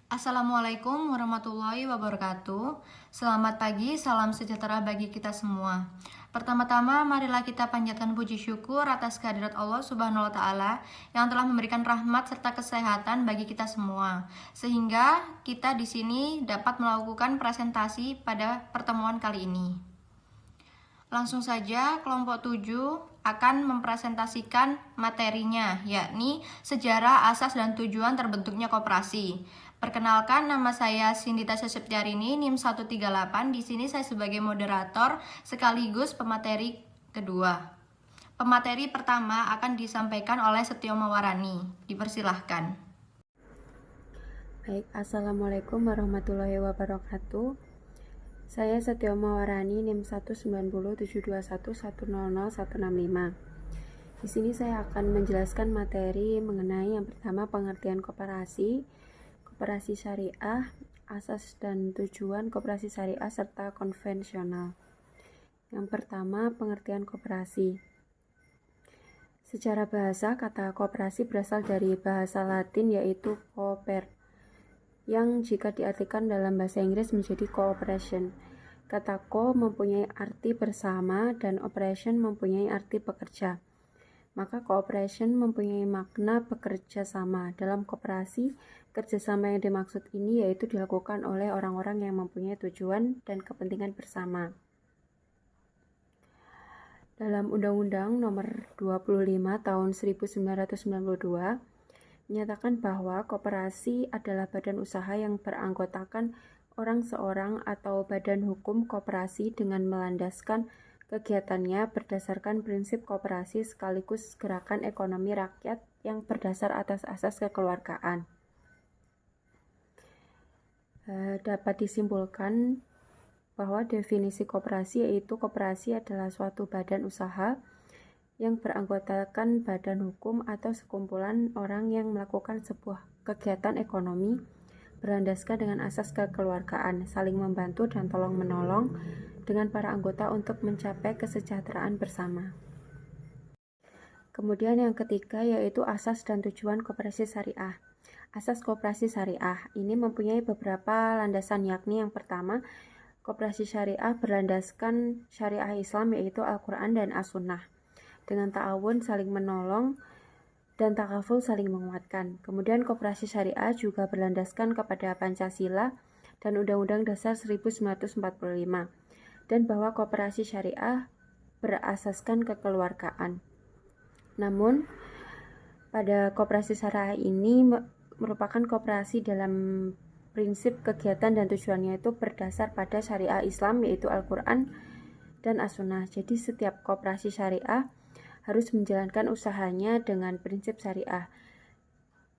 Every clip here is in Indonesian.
Assalamualaikum warahmatullahi wabarakatuh. Selamat pagi, salam sejahtera bagi kita semua. Pertama-tama, marilah kita panjatkan puji syukur atas kehadirat Allah Subhanahu wa Ta'ala yang telah memberikan rahmat serta kesehatan bagi kita semua, sehingga kita di sini dapat melakukan presentasi pada pertemuan kali ini. Langsung saja, kelompok 7 akan mempresentasikan materinya, yakni sejarah, asas, dan tujuan terbentuknya koperasi. Perkenalkan, nama saya Sindita Septiarini, NIM 138. Di sini saya sebagai moderator sekaligus pemateri kedua. Pemateri pertama akan disampaikan oleh Setio Mawarani. Dipersilahkan. Baik, Assalamualaikum warahmatullahi wabarakatuh. Saya Setio Mawarani, NIM 190721100100165. Di sini saya akan menjelaskan materi mengenai yang pertama pengertian koperasi, koperasi syariah, asas dan tujuan koperasi syariah serta konvensional. Yang pertama, pengertian koperasi. Secara bahasa, kata koperasi berasal dari bahasa Latin yaitu cooper, yang jika diartikan dalam bahasa Inggris menjadi cooperation. Kata co mempunyai arti bersama dan operation mempunyai arti bekerja. Maka cooperation mempunyai makna bekerja sama. Dalam koperasi, kerjasama yang dimaksud ini yaitu dilakukan oleh orang-orang yang mempunyai tujuan dan kepentingan bersama. Dalam Undang-Undang Nomor 25 Tahun 1992 menyatakan bahwa koperasi adalah badan usaha yang beranggotakan orang seorang atau badan hukum koperasi dengan melandaskan kegiatannya berdasarkan prinsip koperasi sekaligus gerakan ekonomi rakyat yang berdasar atas asas kekeluargaan. Dapat disimpulkan bahwa definisi koperasi yaitu koperasi adalah suatu badan usaha yang beranggotakan badan hukum atau sekumpulan orang yang melakukan sebuah kegiatan ekonomi berlandaskan dengan asas kekeluargaan, saling membantu dan tolong-menolong dengan para anggota untuk mencapai kesejahteraan bersama. Kemudian yang ketiga yaitu asas dan tujuan koperasi syariah. Asas koperasi syariah ini mempunyai beberapa landasan, yakni yang pertama, koperasi syariah berlandaskan syariah Islam yaitu Al-Quran dan As-Sunnah, dengan ta'awun saling menolong dan takaful saling menguatkan. Kemudian koperasi syariah juga berlandaskan kepada Pancasila dan Undang-Undang Dasar 1945, dan bahwa koperasi syariah berasaskan kekeluargaan. Namun, pada koperasi syariah ini merupakan koperasi dalam prinsip kegiatan dan tujuannya itu berdasar pada syariah Islam yaitu Al-Quran dan As-Sunnah. Jadi setiap koperasi syariah harus menjalankan usahanya dengan prinsip syariah.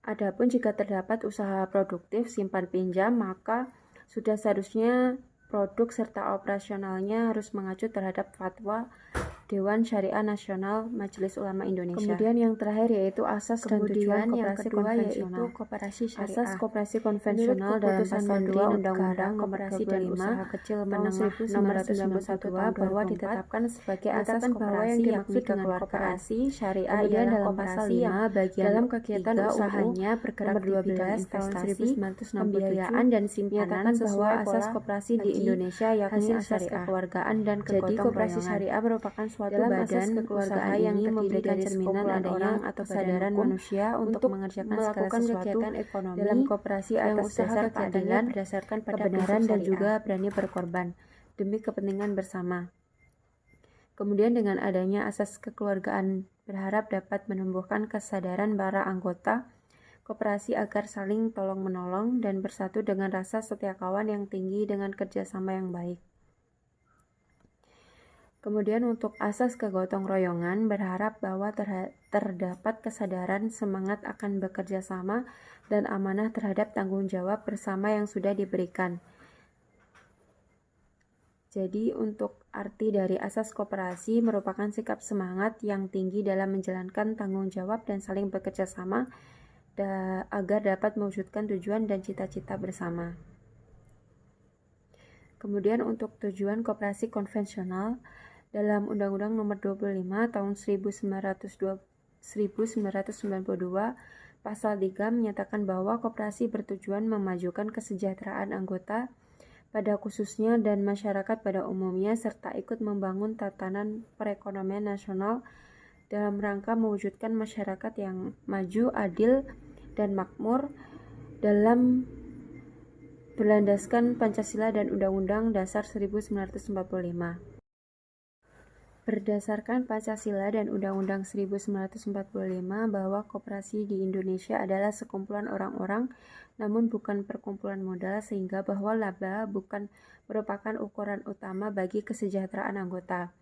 Adapun jika terdapat usaha produktif simpan pinjam, maka sudah seharusnya produk serta operasionalnya harus mengacu terhadap fatwa Dewan Syariah Nasional Majelis Ulama Indonesia. Kemudian yang terakhir yaitu asas dan tujuan koperasi konvensional. Koperasi syariah. Asas koperasi konvensional dalam pasal 2 Undang-Undang Koperasi dan Usaha Kecil Menengah Nomor 1991 bahwa ditetapkan sebagai asas koperasi yang dimaksud dengan koperasi syariah dalam pasal 5 bagian dalam kegiatan usahanya bergerak di bidang investasi, pembiayaan dan simpanan sesuai asas koperasi di Indonesia yakni asas kekeluargaan dan kegotong royongan. Jadi koperasi syariah merupakan suatu badan usaha yang terdiri dari cerminan adanya atau kesadaran manusia untuk melakukan kegiatan ekonomi dalam koperasi atas dasar keadilan berdasarkan pada kebenaran dan juga berani berkorban demi kepentingan bersama. Kemudian dengan adanya asas kekeluargaan berharap dapat menumbuhkan kesadaran para anggota koperasi agar saling tolong-menolong dan bersatu dengan rasa setia kawan yang tinggi dengan kerjasama yang baik. Kemudian untuk asas kegotong royongan berharap bahwa terdapat kesadaran semangat akan bekerja sama dan amanah terhadap tanggung jawab bersama yang sudah diberikan. Jadi untuk arti dari asas koperasi merupakan sikap semangat yang tinggi dalam menjalankan tanggung jawab dan saling bekerja sama agar dapat mewujudkan tujuan dan cita-cita bersama. Kemudian untuk tujuan koperasi konvensional dalam Undang-Undang Nomor 25 Tahun 1992 Pasal 3 menyatakan bahwa koperasi bertujuan memajukan kesejahteraan anggota pada khususnya dan masyarakat pada umumnya serta ikut membangun tatanan perekonomian nasional dalam rangka mewujudkan masyarakat yang maju, adil, dan makmur dalam berlandaskan Pancasila dan Undang-Undang Dasar 1945. Berdasarkan Pancasila dan Undang-Undang 1945 bahwa koperasi di Indonesia adalah sekumpulan orang-orang namun bukan perkumpulan modal sehingga bahwa laba bukan merupakan ukuran utama bagi kesejahteraan anggota.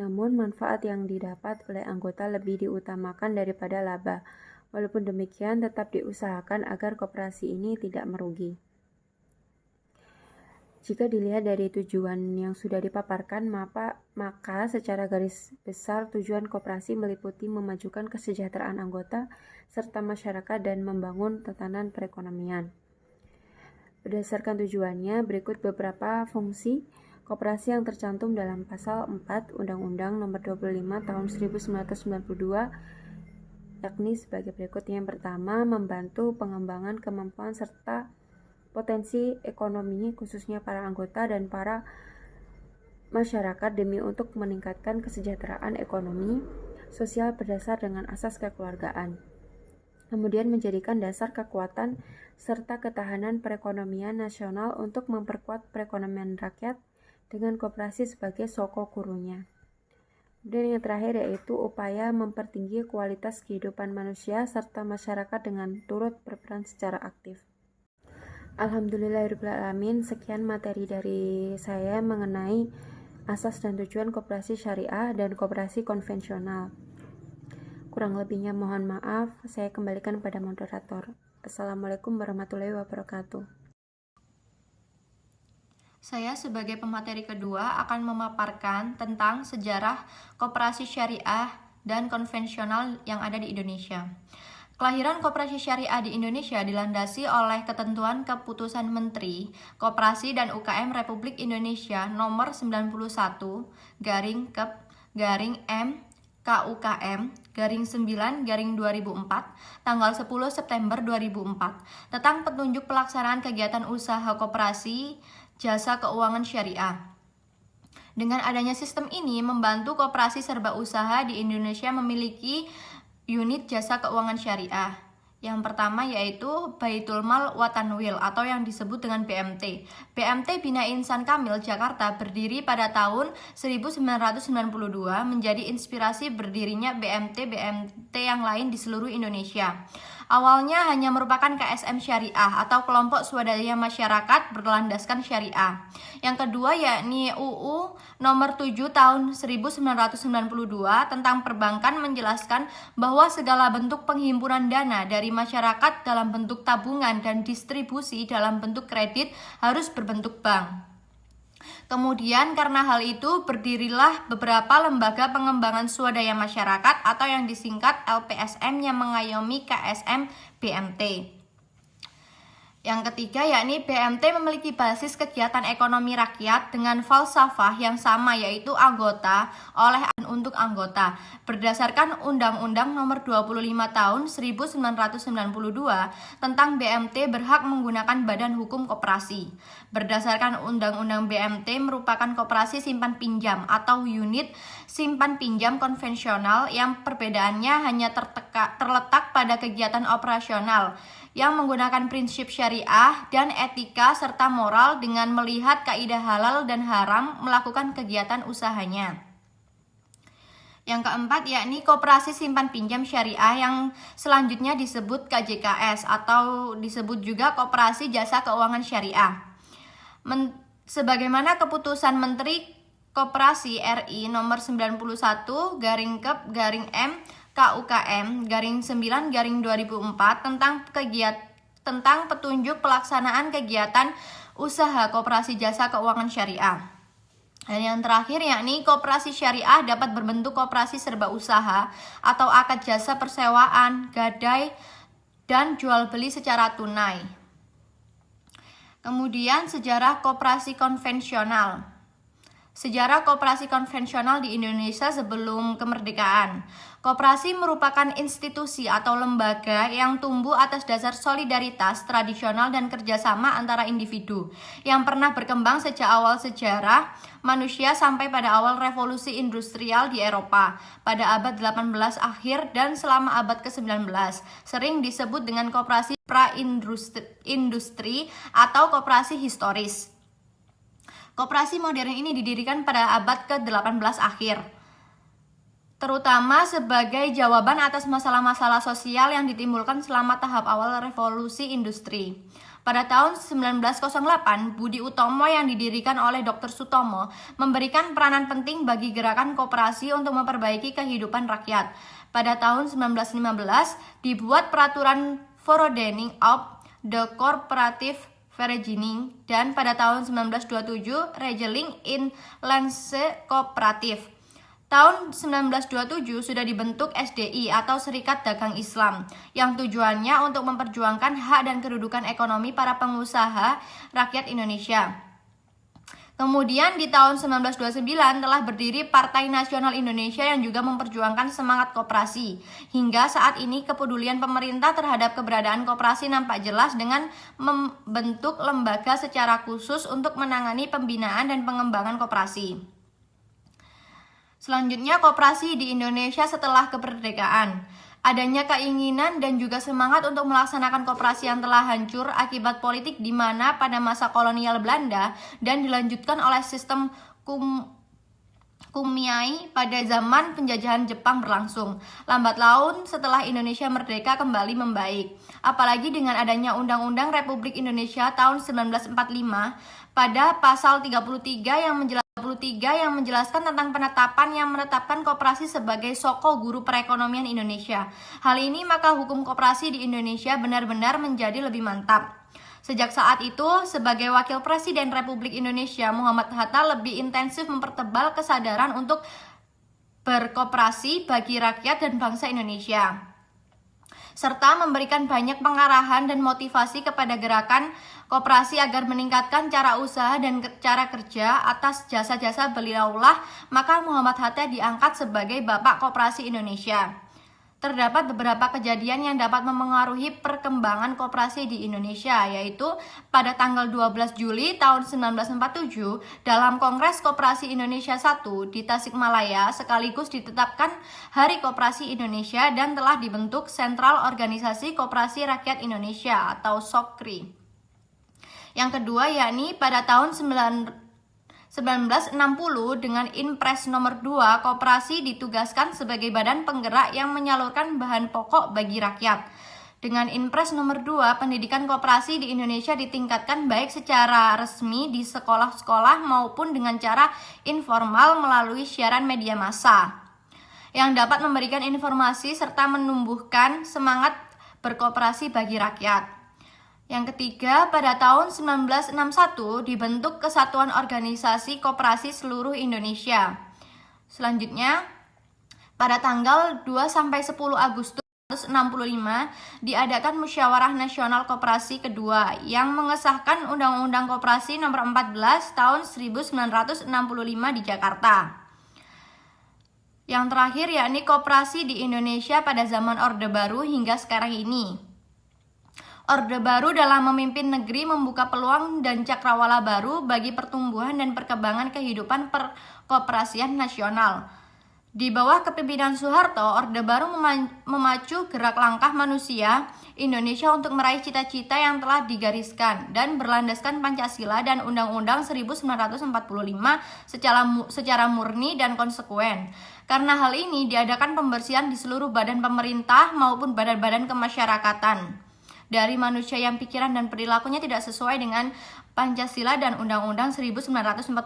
Namun manfaat yang didapat oleh anggota lebih diutamakan daripada laba. Walaupun demikian tetap diusahakan agar koperasi ini tidak merugi. Jika dilihat dari tujuan yang sudah dipaparkan, maka secara garis besar tujuan koperasi meliputi memajukan kesejahteraan anggota serta masyarakat dan membangun tatanan perekonomian. Berdasarkan tujuannya, berikut beberapa fungsi koperasi yang tercantum dalam Pasal 4 Undang-Undang Nomor 25 Tahun 1992, yakni sebagai berikut. Yang pertama, membantu pengembangan kemampuan serta potensi ekonomi khususnya para anggota dan para masyarakat demi untuk meningkatkan kesejahteraan ekonomi sosial berdasar dengan asas kekeluargaan. Kemudian menjadikan dasar kekuatan serta ketahanan perekonomian nasional untuk memperkuat perekonomian rakyat dengan koperasi sebagai sokokurunya. Dan yang terakhir yaitu upaya mempertinggi kualitas kehidupan manusia serta masyarakat dengan turut berperan secara aktif. Alhamdulillahirrahmanirrahim, sekian materi dari saya mengenai asas dan tujuan koperasi syariah dan koperasi konvensional. Kurang lebihnya mohon maaf, saya kembalikan pada moderator. Assalamualaikum warahmatullahi wabarakatuh. Saya sebagai pemateri kedua akan memaparkan tentang sejarah koperasi syariah dan konvensional yang ada di Indonesia. Kelahiran koperasi syariah di Indonesia dilandasi oleh ketentuan Keputusan Menteri Koperasi dan UKM Republik Indonesia Nomor 91/Kep/M KUKM /9/2004 tanggal 10 September 2004 tentang petunjuk pelaksanaan kegiatan usaha koperasi jasa keuangan syariah. Dengan adanya sistem ini membantu koperasi serba usaha di Indonesia memiliki unit jasa keuangan syariah. Yang pertama yaitu Baitul Mal wa Tanwil atau yang disebut dengan BMT. BMT Bina Insan Kamil Jakarta berdiri pada tahun 1992 menjadi inspirasi berdirinya BMT yang lain di seluruh Indonesia. Awalnya hanya merupakan KSM Syariah atau kelompok swadaya masyarakat berlandaskan syariah. Yang kedua yakni UU Nomor 7 Tahun 1992 tentang perbankan menjelaskan bahwa segala bentuk penghimpunan dana dari masyarakat dalam bentuk tabungan dan distribusi dalam bentuk kredit harus berbentuk bank. Kemudian karena hal itu berdirilah beberapa lembaga pengembangan swadaya masyarakat atau yang disingkat LPSM yang mengayomi KSM BMT. Yang ketiga yakni BMT memiliki basis kegiatan ekonomi rakyat dengan falsafah yang sama yaitu anggota oleh untuk anggota berdasarkan Undang-Undang Nomor 25 Tahun 1992 tentang BMT berhak menggunakan badan hukum koperasi. Berdasarkan Undang-Undang BMT merupakan koperasi simpan pinjam atau unit simpan pinjam konvensional yang perbedaannya hanya terletak pada kegiatan operasional yang menggunakan prinsip syariah dan etika serta moral dengan melihat kaidah halal dan haram melakukan kegiatan usahanya. Yang keempat yakni koperasi simpan pinjam syariah yang selanjutnya disebut KJKS atau disebut juga koperasi jasa keuangan syariah. Sebagaimana keputusan Menteri Koperasi RI nomor 91/Kep/M KUKM /9/2004 tentang petunjuk pelaksanaan kegiatan usaha koperasi jasa keuangan syariah. Dan yang terakhir yakni koperasi syariah dapat berbentuk koperasi serba usaha atau akad jasa persewaan, gadai, dan jual beli secara tunai. Kemudian sejarah koperasi konvensional. Sejarah koperasi konvensional di Indonesia sebelum kemerdekaan. Koperasi merupakan institusi atau lembaga yang tumbuh atas dasar solidaritas tradisional dan kerjasama antara individu yang pernah berkembang sejak awal sejarah manusia sampai pada awal revolusi industrial di Eropa pada abad 18 akhir dan selama abad ke-19. Sering disebut dengan koperasi pra-industri atau koperasi historis. Koperasi modern ini didirikan pada abad ke-18 akhir, terutama sebagai jawaban atas masalah-masalah sosial yang ditimbulkan selama tahap awal revolusi industri. Pada tahun 1908, Budi Utomo yang didirikan oleh Dr. Sutomo memberikan peranan penting bagi gerakan koperasi untuk memperbaiki kehidupan rakyat. Pada tahun 1915, dibuat peraturan Verordening op de Coöperatieve Vereniging dan pada tahun 1927 Regeling in Lance Coöperatief. Tahun 1927 sudah dibentuk SDI atau Serikat Dagang Islam yang tujuannya untuk memperjuangkan hak dan kedudukan ekonomi para pengusaha rakyat Indonesia. Kemudian di tahun 1929 telah berdiri Partai Nasional Indonesia yang juga memperjuangkan semangat koperasi. Hingga saat ini kepedulian pemerintah terhadap keberadaan koperasi nampak jelas dengan membentuk lembaga secara khusus untuk menangani pembinaan dan pengembangan koperasi. Selanjutnya, koperasi di Indonesia setelah kemerdekaan. Adanya keinginan dan juga semangat untuk melaksanakan koperasi yang telah hancur akibat politik di mana pada masa kolonial Belanda dan dilanjutkan oleh sistem kumiai pada zaman penjajahan Jepang berlangsung. Lambat laun setelah Indonesia merdeka kembali membaik. Apalagi dengan adanya Undang-Undang Republik Indonesia tahun 1945 pada pasal 33 yang menjelaskan tentang penetapan yang menetapkan koperasi sebagai soko guru perekonomian Indonesia. Hal ini maka hukum koperasi di Indonesia benar-benar menjadi lebih mantap. Sejak saat itu, sebagai Wakil Presiden Republik Indonesia, Muhammad Hatta lebih intensif mempertebal kesadaran untuk berkoperasi bagi rakyat dan bangsa Indonesia, serta memberikan banyak pengarahan dan motivasi kepada gerakan koperasi agar meningkatkan cara usaha dan cara kerja. Atas jasa-jasa beliaulah maka Muhammad Hatta diangkat sebagai Bapak Koperasi Indonesia. Terdapat beberapa kejadian yang dapat memengaruhi perkembangan koperasi di Indonesia, yaitu pada tanggal 12 Juli tahun 1947 dalam Kongres Koperasi Indonesia I di Tasikmalaya sekaligus ditetapkan Hari Koperasi Indonesia dan telah dibentuk Sentral Organisasi Koperasi Rakyat Indonesia atau SOKRI. Yang kedua yakni pada tahun 1960 dengan Inpres nomor 2, koperasi ditugaskan sebagai badan penggerak yang menyalurkan bahan pokok bagi rakyat. Dengan Inpres nomor 2, pendidikan koperasi di Indonesia ditingkatkan baik secara resmi di sekolah-sekolah maupun dengan cara informal melalui siaran media massa yang dapat memberikan informasi serta menumbuhkan semangat berkoperasi bagi rakyat. Yang ketiga, pada tahun 1961 dibentuk Kesatuan Organisasi Koperasi Seluruh Indonesia. Selanjutnya, pada tanggal 2-10 Agustus 1965 diadakan Musyawarah Nasional Koperasi kedua yang mengesahkan Undang-Undang Koperasi Nomor 14 Tahun 1965 di Jakarta. Yang terakhir yakni koperasi di Indonesia pada zaman Orde Baru hingga sekarang ini. Orde Baru dalam memimpin negeri membuka peluang dan cakrawala baru bagi pertumbuhan dan perkembangan kehidupan perkoperasian nasional. Di bawah kepemimpinan Soeharto, Orde Baru memacu gerak langkah manusia Indonesia untuk meraih cita-cita yang telah digariskan dan berlandaskan Pancasila dan Undang-Undang 1945 secara murni dan konsekuen. Karena hal ini diadakan pembersihan di seluruh badan pemerintah maupun badan-badan kemasyarakatan dari manusia yang pikiran dan perilakunya tidak sesuai dengan Pancasila dan Undang-Undang 1945.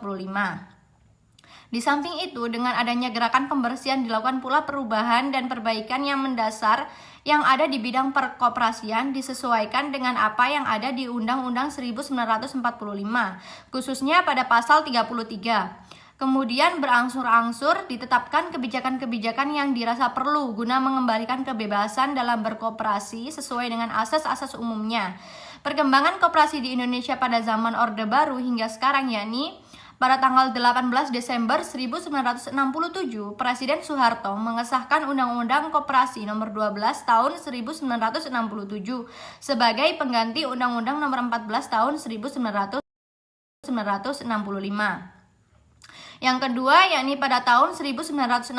Di samping itu, dengan adanya gerakan pembersihan dilakukan pula perubahan dan perbaikan yang mendasar yang ada di bidang perkoperasian disesuaikan dengan apa yang ada di Undang-Undang 1945, khususnya pada pasal 33. Kemudian berangsur-angsur ditetapkan kebijakan-kebijakan yang dirasa perlu guna mengembalikan kebebasan dalam berkoperasi sesuai dengan asas-asas umumnya. Perkembangan koperasi di Indonesia pada zaman Orde Baru hingga sekarang yakni pada tanggal 18 Desember 1967, Presiden Soeharto mengesahkan Undang-Undang Koperasi Nomor 12 Tahun 1967 sebagai pengganti Undang-Undang Nomor 14 Tahun 1965. Yang kedua, yakni pada tahun 1969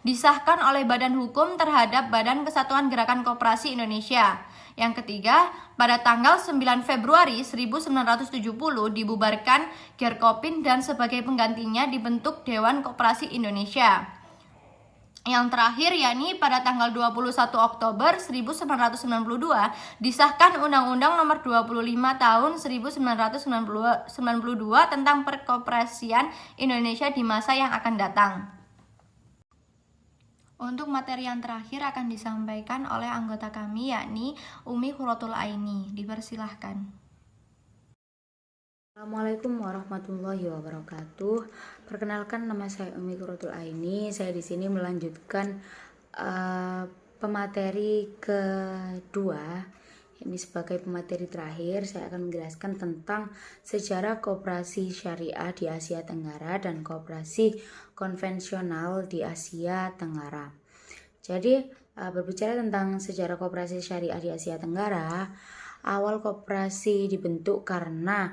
disahkan oleh Badan Hukum terhadap Badan Kesatuan Gerakan Koperasi Indonesia. Yang ketiga, pada tanggal 9 Februari 1970 dibubarkan Gerkopin dan sebagai penggantinya dibentuk Dewan Koperasi Indonesia. Yang terakhir, yakni pada tanggal 21 Oktober 1992 disahkan Undang-Undang Nomor 25 Tahun 1992 tentang Perkoperasian Indonesia di masa yang akan datang. Untuk materi yang terakhir akan disampaikan oleh anggota kami, yakni Umi Qurratul Aini. Dipersilahkan. Assalamualaikum warahmatullahi wabarakatuh. Perkenalkan, nama saya Umi Qurratul Aini. Saya di sini melanjutkan pemateri kedua. Ini sebagai pemateri terakhir, saya akan menjelaskan tentang sejarah koperasi syariah di Asia Tenggara dan koperasi konvensional di Asia Tenggara. Jadi, berbicara tentang sejarah koperasi syariah di Asia Tenggara, awal koperasi dibentuk karena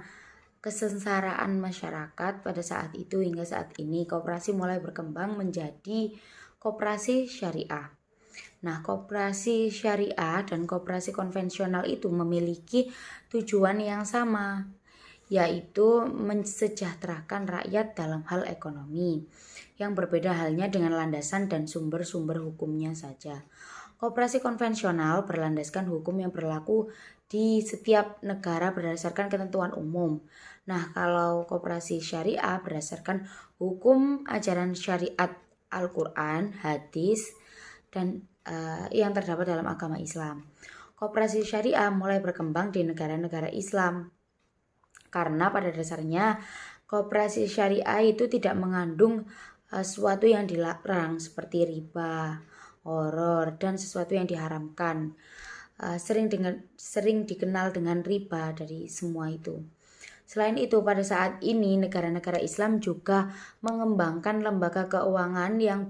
kesengsaraan masyarakat pada saat itu hingga saat ini. Koperasi mulai berkembang menjadi koperasi syariah. Nah, koperasi syariah dan koperasi konvensional itu memiliki tujuan yang sama, yaitu mensejahterakan rakyat dalam hal ekonomi, yang berbeda halnya dengan landasan dan sumber-sumber hukumnya saja. Koperasi konvensional berlandaskan hukum yang berlaku di setiap negara berdasarkan ketentuan umum. Nah, kalau koperasi syariah berdasarkan hukum ajaran syariat Al-Quran, hadis, dan yang terdapat dalam agama Islam. Koperasi syariah mulai berkembang di negara-negara Islam karena pada dasarnya koperasi syariah itu tidak mengandung sesuatu yang dilarang seperti riba, horor, dan sesuatu yang diharamkan. Sering dikenal dengan riba dari semua itu. Selain itu, pada saat ini negara-negara Islam juga mengembangkan lembaga keuangan yang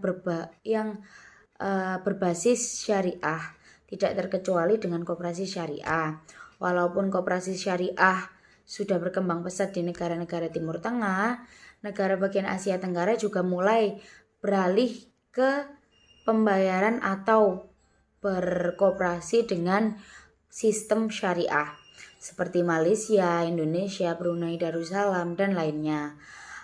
berbasis syariah, tidak terkecuali dengan koperasi syariah. Walaupun koperasi syariah sudah berkembang pesat di negara-negara Timur Tengah, negara bagian Asia Tenggara juga mulai beralih ke pembayaran atau berkoperasi dengan sistem syariah seperti Malaysia, Indonesia, Brunei Darussalam, dan lainnya.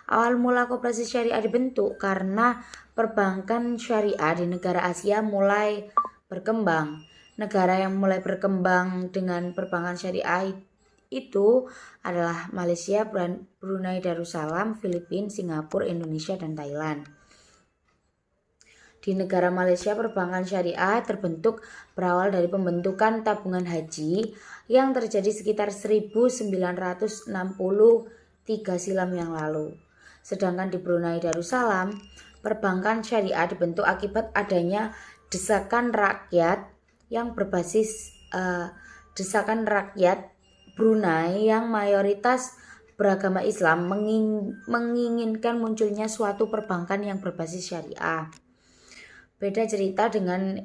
Awal mula koperasi syariah dibentuk karena perbankan syariah di negara Asia mulai berkembang. Negara yang mulai berkembang dengan perbankan syariah itu adalah Malaysia, Brunei Darussalam, Filipina, Singapura, Indonesia, dan Thailand. Di negara Malaysia, perbankan syariah terbentuk berawal dari pembentukan tabungan haji yang terjadi sekitar 1963 silam yang lalu. Sedangkan di Brunei Darussalam, perbankan syariah dibentuk akibat adanya desakan rakyat yang berbasis desakan rakyat Brunei yang mayoritas beragama Islam menginginkan munculnya suatu perbankan yang berbasis syariah. Beda cerita dengan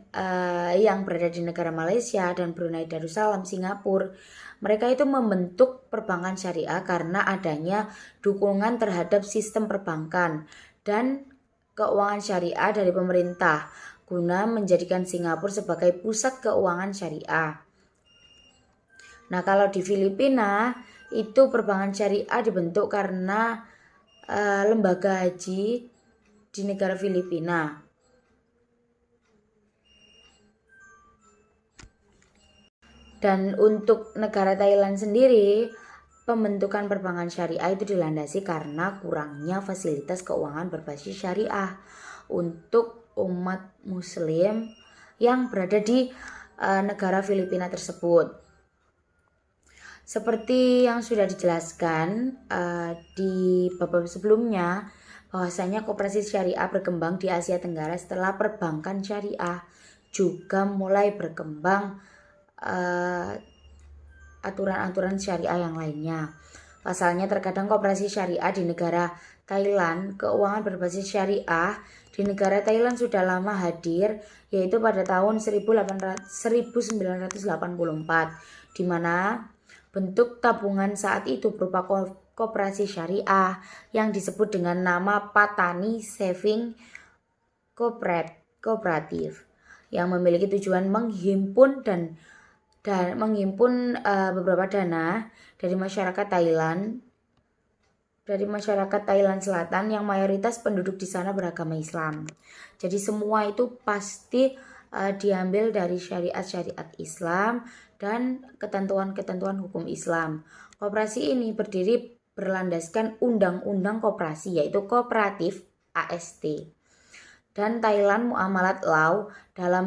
yang berada di negara Malaysia dan Brunei Darussalam, Singapura. Mereka itu membentuk perbankan syariah karena adanya dukungan terhadap sistem perbankan dan keuangan syariah dari pemerintah guna menjadikan Singapura sebagai pusat keuangan syariah. Nah, kalau di Filipina itu perbankan syariah dibentuk karena lembaga haji di negara Filipina. Dan untuk negara Thailand sendiri, pembentukan perbankan syariah itu dilandasi karena kurangnya fasilitas keuangan berbasis syariah untuk umat muslim yang berada di negara Filipina tersebut. Seperti yang sudah dijelaskan di bab sebelumnya, bahwasanya koperasi syariah berkembang di Asia Tenggara setelah perbankan syariah juga mulai berkembang aturan-aturan syariah yang lainnya. Pasalnya terkadang koperasi syariah di negara Thailand, keuangan berbasis syariah di negara Thailand sudah lama hadir, yaitu pada tahun 1984, di mana bentuk tabungan saat itu berupa koperasi syariah yang disebut dengan nama Patani Saving Cooperative yang memiliki tujuan menghimpun beberapa dana dari masyarakat Thailand Selatan yang mayoritas penduduk di sana beragama Islam. Jadi semua itu pasti diambil dari syariat Islam dan ketentuan-ketentuan hukum Islam. Koperasi ini berdiri berlandaskan Undang-Undang Koperasi, yaitu Kooperatif AST, dan Thailand Muamalat Law dalam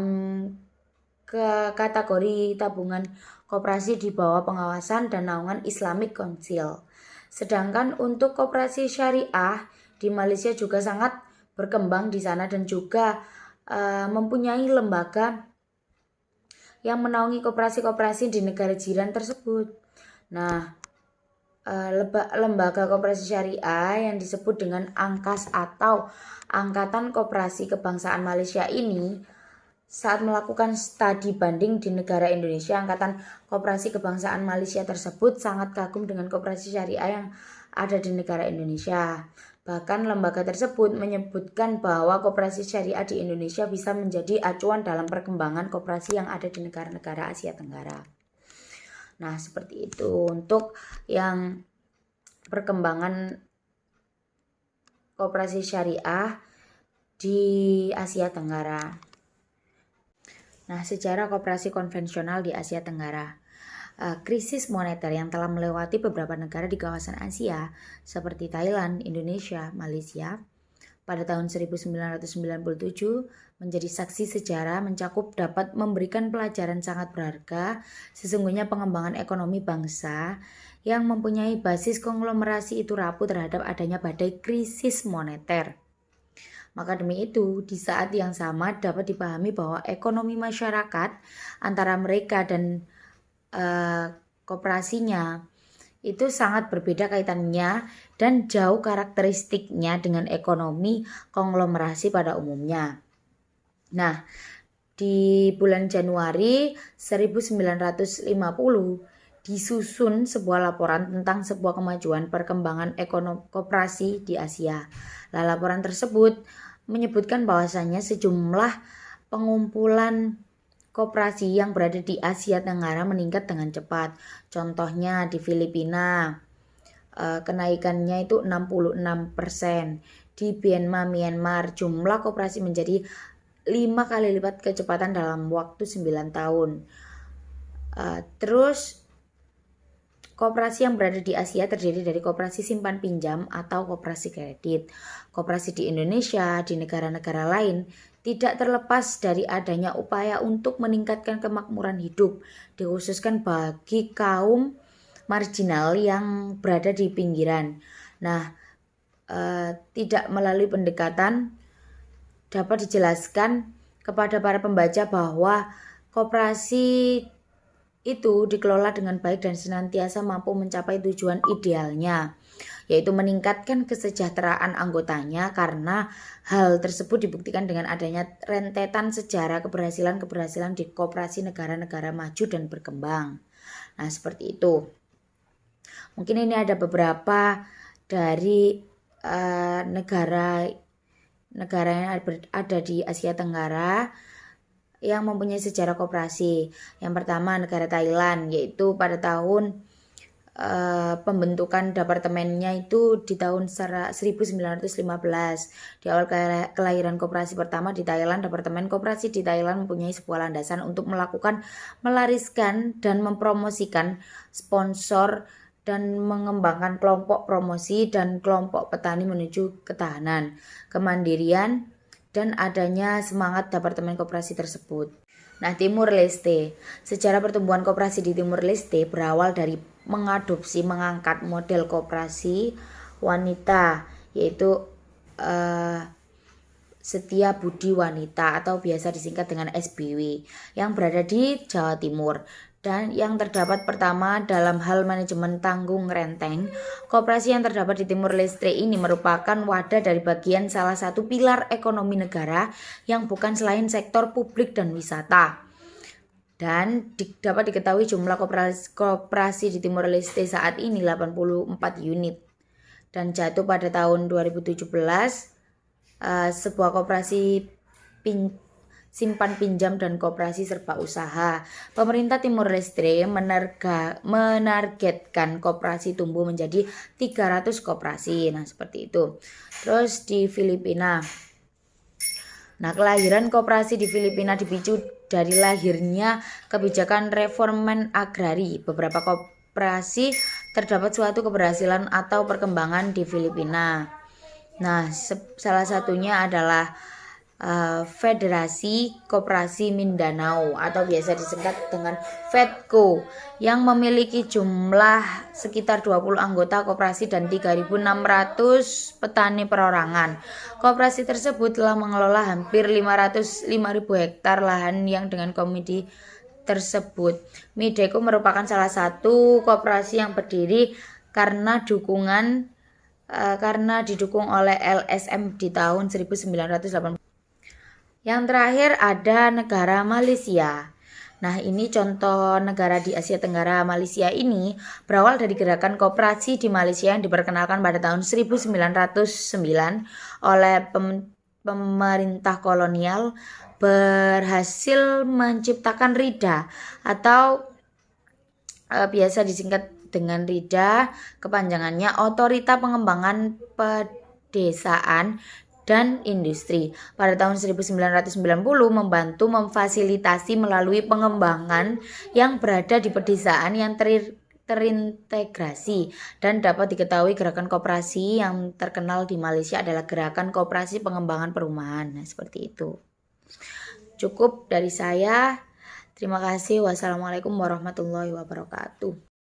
kategori tabungan koperasi di bawah pengawasan dan naungan Islamic Council. Sedangkan untuk koperasi syariah di Malaysia juga sangat berkembang di sana dan juga mempunyai lembaga yang menaungi koperasi-koperasi di negara jiran tersebut. Nah, lembaga koperasi syariah yang disebut dengan ANKAS atau Angkatan Koperasi Kebangsaan Malaysia ini saat melakukan studi banding di negara Indonesia, Angkatan Koperasi Kebangsaan Malaysia tersebut sangat kagum dengan koperasi syariah yang ada di negara Indonesia. Bahkan lembaga tersebut menyebutkan bahwa koperasi syariah di Indonesia bisa menjadi acuan dalam perkembangan koperasi yang ada di negara-negara Asia Tenggara. Nah, seperti itu untuk yang perkembangan koperasi syariah di Asia Tenggara. Nah, sejarah koperasi konvensional di Asia Tenggara. Krisis moneter yang telah melewati beberapa negara di kawasan Asia seperti Thailand, Indonesia, Malaysia pada tahun 1997 menjadi saksi sejarah mencakup dapat memberikan pelajaran sangat berharga. Sesungguhnya pengembangan ekonomi bangsa yang mempunyai basis konglomerasi itu rapuh terhadap adanya badai krisis moneter. Maka demi itu, di saat yang sama dapat dipahami bahwa ekonomi masyarakat antara mereka dan koperasinya itu sangat berbeda kaitannya dan jauh karakteristiknya dengan ekonomi konglomerasi pada umumnya. Nah, di bulan Januari 1950 disusun sebuah laporan tentang sebuah kemajuan perkembangan ekonomi koperasi di Asia. Laporan tersebut menyebutkan bahwasannya sejumlah pengumpulan koperasi yang berada di Asia Tenggara meningkat dengan cepat. Contohnya di Filipina, kenaikannya itu 66%. Di Myanmar, jumlah koperasi menjadi 5 kali lipat kecepatan dalam waktu 9 tahun. Terus koperasi yang berada di Asia terdiri dari koperasi simpan pinjam atau koperasi kredit. Koperasi di Indonesia, di negara-negara lain, tidak terlepas dari adanya upaya untuk meningkatkan kemakmuran hidup, dikhususkan bagi kaum marginal yang berada di pinggiran. Nah, tidak melalui pendekatan dapat dijelaskan kepada para pembaca bahwa koperasi itu dikelola dengan baik dan senantiasa mampu mencapai tujuan idealnya, yaitu meningkatkan kesejahteraan anggotanya, karena hal tersebut dibuktikan dengan adanya rentetan sejarah keberhasilan di koperasi negara-negara maju dan berkembang. Nah, seperti itu. Mungkin ini ada beberapa dari negara yang ada di Asia Tenggara yang mempunyai sejarah koperasi. Yang pertama negara Thailand, yaitu pada tahun pembentukan departemennya itu di tahun 1915. Di awal kelahiran koperasi pertama di Thailand, departemen koperasi di Thailand mempunyai sebuah landasan untuk melariskan dan mempromosikan sponsor dan mengembangkan kelompok promosi dan kelompok petani menuju ketahanan, kemandirian, dan adanya semangat departemen koperasi tersebut. Nah, Timur Leste. Sejarah pertumbuhan koperasi di Timur Leste berawal dari mengangkat model koperasi wanita, yaitu Setia Budi Wanita atau biasa disingkat dengan SBW, yang berada di Jawa Timur. Dan yang terdapat pertama dalam hal manajemen tanggung renteng, koperasi yang terdapat di Timur Leste ini merupakan wadah dari bagian salah satu pilar ekonomi negara yang bukan selain sektor publik dan wisata. Dan dapat diketahui jumlah koperasi di Timur Leste saat ini 84 unit. Dan jatuh pada tahun 2017 sebuah koperasi simpan pinjam dan koperasi serba usaha. Pemerintah Timur Leste menargetkan koperasi tumbuh menjadi 300 koperasi. Nah, seperti itu. Terus di Filipina. Nah, kelahiran koperasi di Filipina dipicu dari lahirnya kebijakan reformen agrari. Beberapa koperasi terdapat suatu keberhasilan atau perkembangan di Filipina. Nah, salah satunya adalah Federasi Koperasi Mindanao atau biasa disingkat dengan FEDCO yang memiliki jumlah sekitar 20 anggota koperasi dan 3.600 petani perorangan. Koperasi tersebut telah mengelola hampir 505.000 hektar lahan yang dengan komoditi tersebut. Mideco merupakan salah satu koperasi yang berdiri karena didukung oleh LSM di tahun 1980. Yang terakhir ada negara Malaysia. Nah, ini contoh negara di Asia Tenggara. Malaysia ini berawal dari gerakan koperasi di Malaysia yang diperkenalkan pada tahun 1909 oleh pemerintah kolonial, berhasil menciptakan RIDA atau biasa disingkat dengan RIDA, kepanjangannya Otorita Pengembangan Pedesaan dan Industri. Pada tahun 1990 membantu memfasilitasi melalui pengembangan yang berada di pedesaan yang terintegrasi. Dan dapat diketahui gerakan koperasi yang terkenal di Malaysia adalah Gerakan Koperasi Pengembangan Perumahan. Nah, seperti itu. Cukup dari saya. Terima kasih. Wassalamualaikum warahmatullahi wabarakatuh.